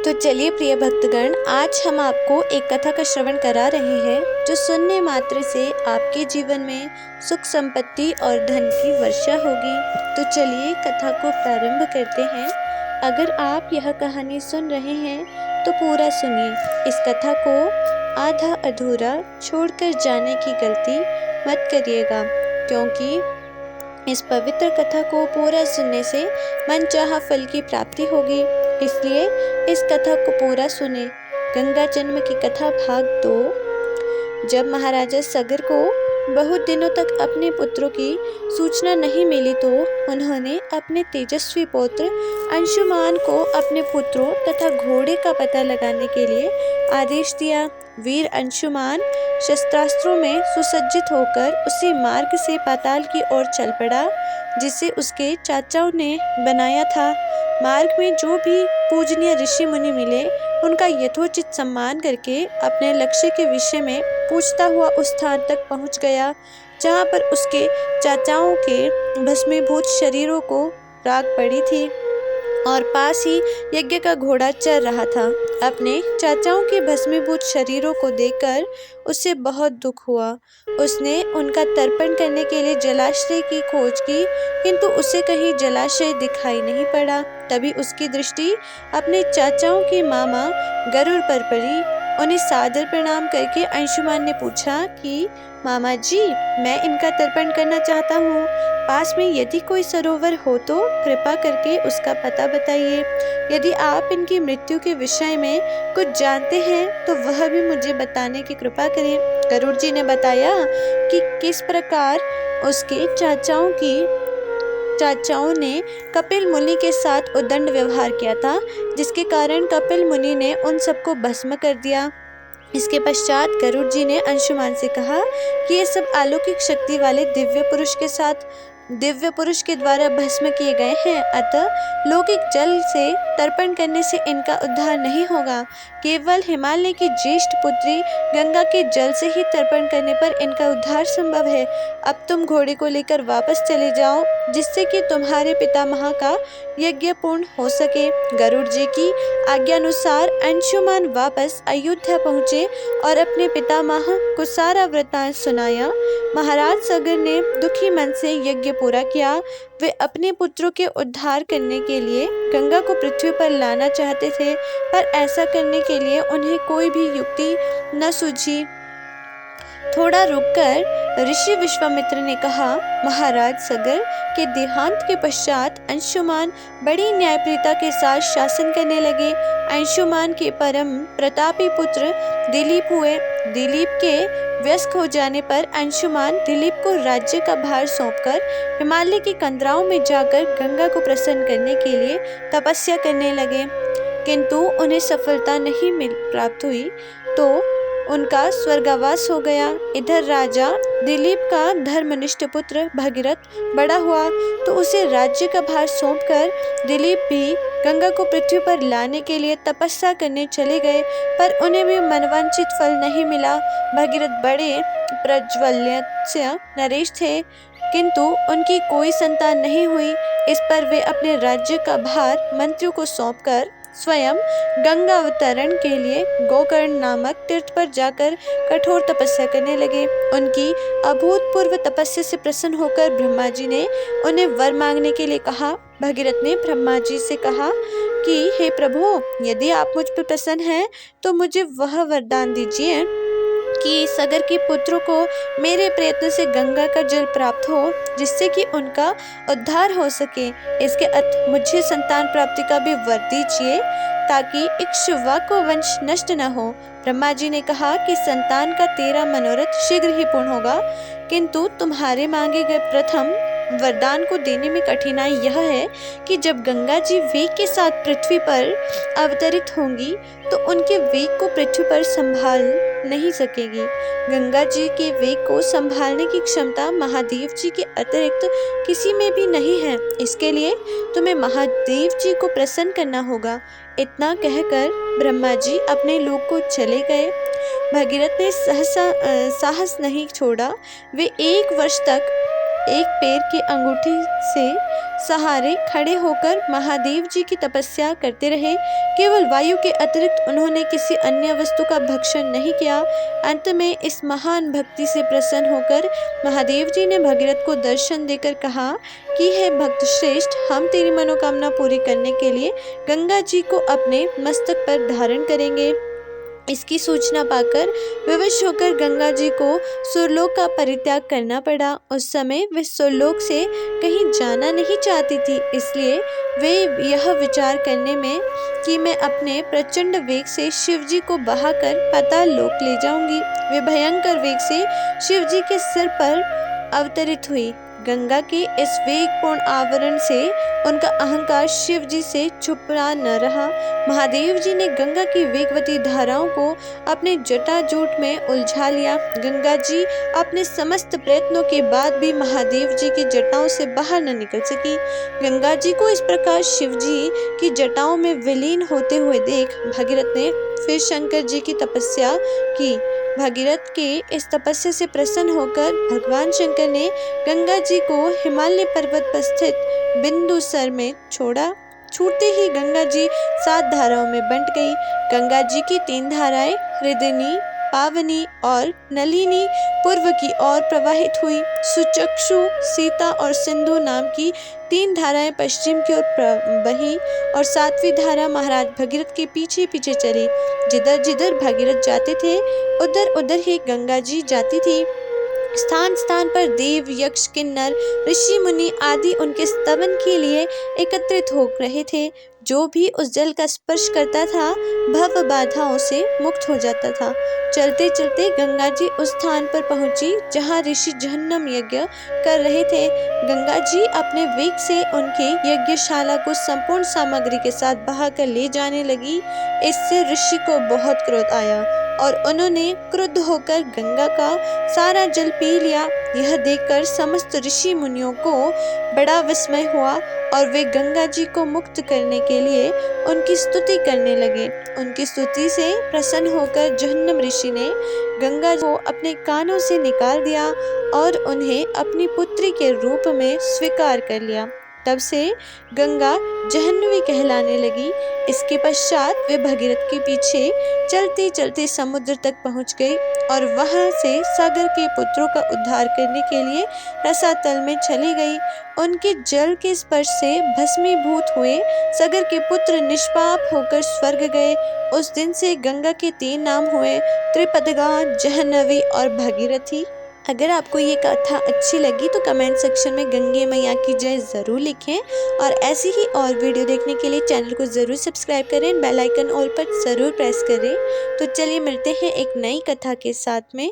तो चलिए प्रिय भक्तगण, आज हम आपको एक कथा का श्रवण करा रहे हैं जो सुनने मात्र से आपके जीवन में सुख संपत्ति और धन की वर्षा होगी। तो चलिए कथा को प्रारंभ करते हैं। अगर आप यह कहानी सुन रहे हैं तो पूरा सुनिए। इस कथा को आधा अधूरा छोड़कर जाने की गलती मत करिएगा, क्योंकि इस पवित्र कथा को पूरा सुनने से मनचाहा फल की प्राप्ति होगी। इसलिए इस कथा को पूरा सुने। गंगा जन्म की कथा भाग 2। जब महाराजा सगर को बहुत दिनों तक अपने पुत्रों की सूचना नहीं मिली तो उन्होंने अपने तेजस्वी पुत्र अंशुमान को अपने पुत्रों तथा घोड़े का पता लगाने के लिए आदेश दिया। वीर अंशुमान शस्त्रास्त्रों में सुसज्जित होकर उसी मार्ग से पाताल की ओर चल पड़ा जिसे उसके चाचाओं ने बनाया था। मार्ग में जो भी पूजनीय ऋषि मुनि मिले उनका यथोचित सम्मान करके अपने लक्ष्य के विषय में पूछता हुआ उस स्थान तक पहुंच गया जहां पर उसके चाचाओं के भस्मीभूत शरीरों को राख पड़ी थी और पास ही यज्ञ का घोड़ा चल रहा था। अपने चाचाओं के भस्मीभूत शरीरों को देखकर उसे बहुत दुख हुआ। उसने उनका तर्पण करने के लिए जलाशय की खोज की, किंतु उसे कहीं जलाशय दिखाई नहीं पड़ा। तभी उसकी दृष्टि अपने चाचाओं के मामा गरुड़ पर पड़ी। उन्हें सादर प्रणाम करके अंशुमान ने पूछा कि मामा जी, मैं इनका तर्पण करना चाहता हूँ। पास में यदि कोई सरोवर हो तो कृपा करके उसका पता बताइए। यदि आप इनकी मृत्यु के विषय में कुछ जानते हैं तो वह भी मुझे बताने की कृपा करें। गरुड़ जी ने बताया कि किस प्रकार उसके चाचाओं ने कपिल मुनि के साथ उद्दंड व्यवहार किया था, जिसके कारण कपिल मुनि ने उन सबको भस्म कर दिया। इसके पश्चात गरुड़ जी ने अंशुमान से कहा कि ये सब अलौकिक शक्ति वाले दिव्य पुरुष के द्वारा भस्म किए गए हैं, अतः लौकिक जल से तर्पण करने से इनका उद्धार नहीं होगा। केवल हिमालय की ज्येष्ठ पुत्री गंगा के जल से ही तर्पण करने पर इनका उद्धार संभव है। अब तुम घोड़े को लेकर वापस चले जाओ, जिससे कि तुम्हारे पितामह का यज्ञ पूर्ण हो सके। गरुड़ जी की आज्ञानुसार अंशुमान वापस अयोध्या पहुँचे और अपने पितामह को सारा वृत्तांत सुनाया। महाराज सगर ने दुखी मन से यज्ञ पूरा किया। वे अपने पुत्रों के उद्धार करने के लिए गंगा को पृथ्वी पर लाना चाहते थे, पर ऐसा करने के लिए उन्हें कोई भी युक्ति न सूझी। थोड़ा रुककर ऋषि विश्वामित्र ने कहा, महाराज सगर के देहांत के पश्चात अंशुमान बड़ी न्यायप्रियता के साथ शासन करने लगे। अंशुमान के परम प्रतापी पुत्र दिलीप हुए। दिलीप के वयस्क हो जाने पर अंशुमान दिलीप को राज्य का भार सौंपकर हिमालय की कंदराओं में जाकर गंगा को प्रसन्न करने के लिए तपस्या करने लगे, किंतु उन्हें सफलता नहीं प्राप्त हुई तो उनका स्वर्गवास हो गया। इधर राजा दिलीप का धर्मनिष्ठ पुत्र भगीरथ बड़ा हुआ तो उसे राज्य का भार सौंपकर दिलीप भी गंगा को पृथ्वी पर लाने के लिए तपस्या करने चले गए, पर उन्हें भी मनवांछित फल नहीं मिला। भगीरथ बड़े प्रज्वल्य नरेश थे, किंतु उनकी कोई संतान नहीं हुई। इस पर वे अपने राज्य का भार मंत्रियों को सौंपकर स्वयं गंगा अवतरण के लिए गोकर्ण नामक तीर्थ पर जाकर कठोर तपस्या करने लगे। उनकी अभूतपूर्व तपस्या से प्रसन्न होकर ब्रह्मा जी ने उन्हें वर मांगने के लिए कहा। भगीरथ ने ब्रह्मा जी से कहा कि हे प्रभु, यदि आप मुझ पर प्रसन्न हैं तो मुझे वह वरदान दीजिए कि सगर के पुत्रों को मेरे प्रयत्न से गंगा का जल प्राप्त हो, जिससे कि उनका उद्धार हो सके। इसके अर्थ मुझे संतान प्राप्ति का भी वर दीजिए, ताकि इक्ष्वाकु वंश नष्ट न हो। ब्रह्मा जी ने कहा कि संतान का तेरा मनोरथ शीघ्र ही पूर्ण होगा, किंतु तुम्हारे मांगे गए प्रथम वरदान को देने में कठिनाई यह है कि जब गंगा जी वेग के साथ पृथ्वी पर अवतरित होंगी तो उनके वेग को पृथ्वी पर संभाल नहीं सकेगी। गंगा जी के वेग को संभालने की क्षमता महादेव जी के अतिरिक्त किसी में भी नहीं है। इसके लिए तुम्हें महादेव जी को प्रसन्न करना होगा। इतना कहकर ब्रह्मा जी अपने लोक को चले गए। भगीरथ ने साहस नहीं छोड़ा। वे 1 वर्ष तक एक पैर की अंगूठी से सहारे खड़े होकर महादेव जी की तपस्या करते रहे। केवल वायु के अतिरिक्त उन्होंने किसी अन्य वस्तु का भक्षण नहीं किया। अंत में इस महान भक्ति से प्रसन्न होकर महादेव जी ने भगीरथ को दर्शन देकर कहा कि हे भक्त श्रेष्ठ, हम तेरी मनोकामना पूरी करने के लिए गंगा जी को अपने मस्तक पर धारण करेंगे। इसकी सूचना पाकर विवश होकर गंगा जी को सुरलोक का परित्याग करना पड़ा। उस समय वे सुरलोक से कहीं जाना नहीं चाहती थी, इसलिए वे यह विचार करने में कि मैं अपने प्रचंड वेग से शिवजी को बहाकर पाताल लोक ले जाऊंगी, वे भयंकर वेग से शिवजी के सिर पर अवतरित हुई। गंगा के इस वेगपूर्ण आवरण से उनका अहंकार शिव जी से छुपा न रहा। महादेव जी ने गंगा की वेगवती धाराओं को अपने जटाजूट में उलझा लिया। गंगा जी अपने समस्त प्रयत्नों के बाद भी महादेव जी की जटाओं से बाहर न निकल सकी। गंगा जी को इस प्रकार शिव जी की जटाओं में विलीन होते हुए देख भगीरथ ने फिर शंकर जी की तपस्या की। भगीरथ के इस तपस्या से प्रसन्न होकर भगवान शंकर ने गंगा जी को हिमालय पर्वत पर स्थित बिंदुसर में छोड़ा। छूटते ही गंगा जी 7 धाराओं में बंट गई। गंगा जी की 3 धाराएं हृदयनी, पावनी और नलिनी पूर्व की ओर प्रवाहित हुई। सुचक्षु, सीता और सिंधु नाम की 3 धाराएं पश्चिम की ओर बही और 7वीं धारा महाराज भगीरथ के पीछे पीछे चली। जिधर जिधर भगीरथ जाते थे उधर उधर ही गंगा जी जाती थी। स्थान स्थान पर देव, यक्ष, किन्नर, ऋषि मुनि आदि उनके स्तवन के लिए एकत्रित हो रहे थे। जो भी उस जल का स्पर्श करता था भव बाधाओं से मुक्त हो जाता था। चलते चलते गंगा जी उस स्थान पर पहुंची जहां ऋषि जहन्नम यज्ञ कर रहे थे। गंगा जी अपने वेग से उनके यज्ञशाला को संपूर्ण सामग्री के साथ बहाकर ले जाने लगी। इससे ऋषि को बहुत क्रोध आया और उन्होंने क्रुद्ध होकर गंगा का सारा जल पी लिया। यह देखकर समस्त ऋषि मुनियों को बड़ा विस्मय हुआ और वे गंगा जी को मुक्त करने के लिए उनकी स्तुति करने लगे। उनकी स्तुति से प्रसन्न होकर जहन्नम ऋषि ने गंगा को अपने कानों से निकाल दिया और उन्हें अपनी पुत्री के रूप में स्वीकार कर लिया। तब से गंगा जहन्नवी कहलाने लगी। इसके पश्चात वे भगीरथ के पीछे चलते चलते समुद्र तक पहुंच गई और वहां से सागर के पुत्रों का उद्धार करने के लिए रसातल में चली गई। उनके जल के स्पर्श से भस्मीभूत हुए सागर के पुत्र निष्पाप होकर स्वर्ग गए। उस दिन से गंगा के 3 नाम हुए, त्रिपदगा, जहन्नवी और भगीरथी। अगर आपको ये कथा अच्छी लगी तो कमेंट सेक्शन में गंगे मैया की जय ज़रूर लिखें और ऐसी ही और वीडियो देखने के लिए चैनल को ज़रूर सब्सक्राइब करें, बेल आइकन ऑल पर ज़रूर प्रेस करें। तो चलिए मिलते हैं एक नई कथा के साथ में।